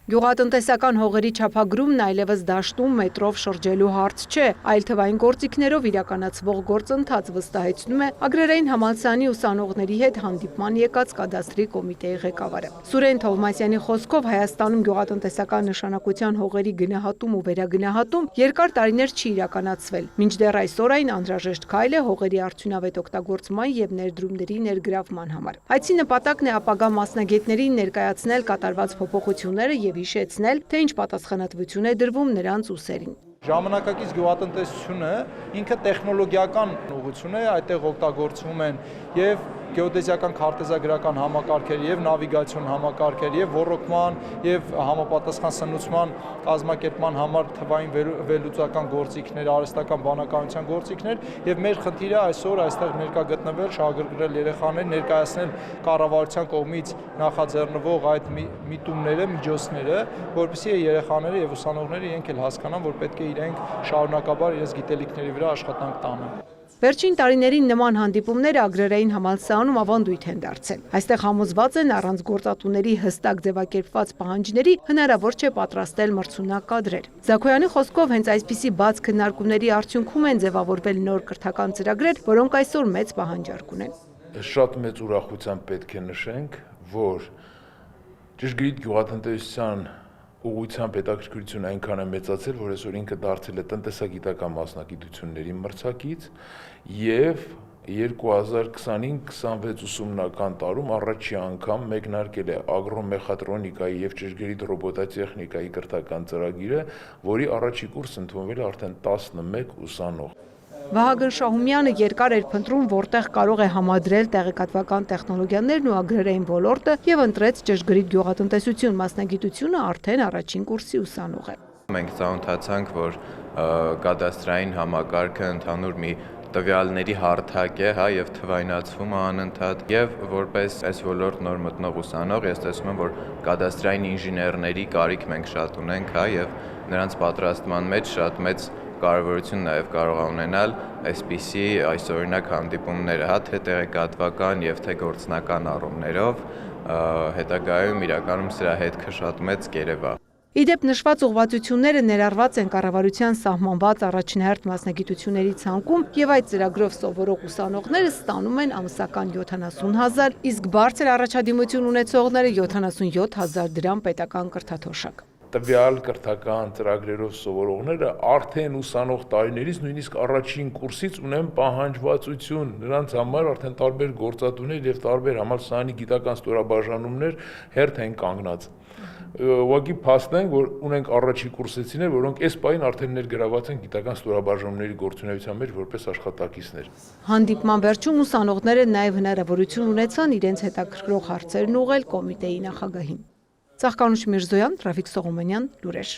Գյուղատնտեսական հողերի չափագրումն այլևս դաշտում մետրով շրջելու հարց չէ, այլ թվային գործիքներով իրականացվող գործընթաց, վստահեցնում է Ագրարային համալսարանի ուսանողների հետ հանդիպման եկած կադաստրի կոմիտեի ղեկավարը։ Սուրեն Թովմասյանի խոսքով Հայաստանում գյուղատնտեսական նշանակության հողերի գնահատում ու վերագնահատում երկար տարիներ չի իրականացվել, մինչդեռ այսօր այն անհրաժեշտ քայլ է հողերի արդյունավետ օգտագործման և ներդրումների ներգրավման համար։ Այցի նպատակն է ապագա մասնագետներին ներկայացնել կատարված փոփոխությունները և հիշեցնել, թե ինչ պատասխանատվություն է դրվում նրանց ուսերին։ Ժամանակակից գյուղատնտեսությունը ինքը տեխնոլոգիական ուղղություն է, այդտեղ օգտագործվում են եւ գեոդեզիական քարտեզագրական համակարգեր եւ նավիգացիոն համակարգեր եւ ոռոգման եւ համապատասխան սնուցման կազմակերպման համար թվային վերլուծական գործիքներ, արհեստական բանականության գործիքներ եւ մեր խնդիրը այսօր այստեղ ներկա գտնվել, շահագրգռել երեխաներին, ներկայացնել կառավարության կողմից նախաձեռնվող այդ միտումները, միջոցները, որպեսզի երեխաները եւ ուսանողները իրենք էլ հասկանան, որ պետք է իրենք շարունակաբար իրենց գիտելիքների վրա աշխատանք տանեն։ Վերջին տարիներին նման հանդիպումները Ագրարային համալսարանում ավանդույթ են դարձել։ Այստեղ համոզված են առանց գործատուների հստակ ձևակերպված պահանջների հնարավոր չէ պատրաստել մրցունակ կադրեր։ Զաքոյանի խոսքով հենց այսպիսի բաց քննարկումների արդյունքում են ձևավորվել նոր կրթական ծրագրեր, որոնք այսօր մեծ պահանջարկ ունեն։ Շատ մեծ ուրախությամբ պետք է նշենք, որ ճշգրիտ գյուղատնտեսության ուղղությամբ հետաքրքրությունը այնքան է մեծացել, որ այսօր ինքը դարձել է տնտեսագիտական մասնագիտությունների մրցակից եւ 2025-26 ուսումնական տարում առաջի անգամ մեկնարկել է ագրոմեխատրոնիկայի եւ ճշգրիտ ռոբոտատեխնիկայի կրթական ծրագիրը, որի առաջի կուրս ընդունվել է արդեն 11 ուսանող։ Վահագն Շահումյանը երկար էր փնտրում, որտեղ կարող է համադրել տեղեկատվական տեխնոլոգիաներն ու ագրարային ոլորտը եւ ընտրեց ճշգրիտ գյուղատնտեսություն մասնագիտությունը արդեն առաջին կուրսի ուսանող է։ Մենք ծանոթացանք, որ կադաստրային համակարգը ընդհանուր մի տվյալների հարթակ է, եւ թվայնացվում է անընդհատ, եւ որպես այս ոլորտ նոր մտնող ուսանող, ես տեսնում եմ, որ կադաստրային ինժեներների կարիք մենք շատ ունենք, եւ նրանց պատրաստման մեջ շատ մեծ կարևորություն նաև կարող է ունենալ այսպիսի այսօրինակ հանդիպումները, թե տեղեկատվական եւ թե գործնական առումներով, հետագայում իրականում սրա հետքը շատ մեծ կերև է։ Իդեպ նշված ուղղվածությունները ներառված են կառավարության սահմանված առաջնահերթ մասնագիտությունների ցանկում եւ այդ ծրագրով սովորող ուսանողները ստանում են ամսական 70,000, իսկ բարձր առաջադիմություն ունեցողները 77,000 դրամ պետական կրթաթոշակ։ Տվյալ կրթական ծրագրերով սովորողները արդեն ուսանող տարիներից նույնիսկ առաջին կուրսից ունեն պահանջվածություն, նրանց համար արդեն տարբեր գործատուներ եւ տարբեր համալսարանի գիտական ստորաբաժանումներ հերթ են կանգնած։ Ուղղակի փաստ են, որ ունենք առաջի կուրսեցիներ, որոնք այս պահին արդեն ներգրաված են գիտական ստորաբաժանումների գործունեության մեջ որպես աշխատակիցներ։ Հանդիպման վերջում ուսանողները նաև հնարավորություն ունեցան իրենց հետաքրքրող հարցերն ուղղել կոմիտեի նախագահին։ Ծաղկանուշ Միրզոյան, Ռաֆիկ Սողոմոնյան, լուրեր։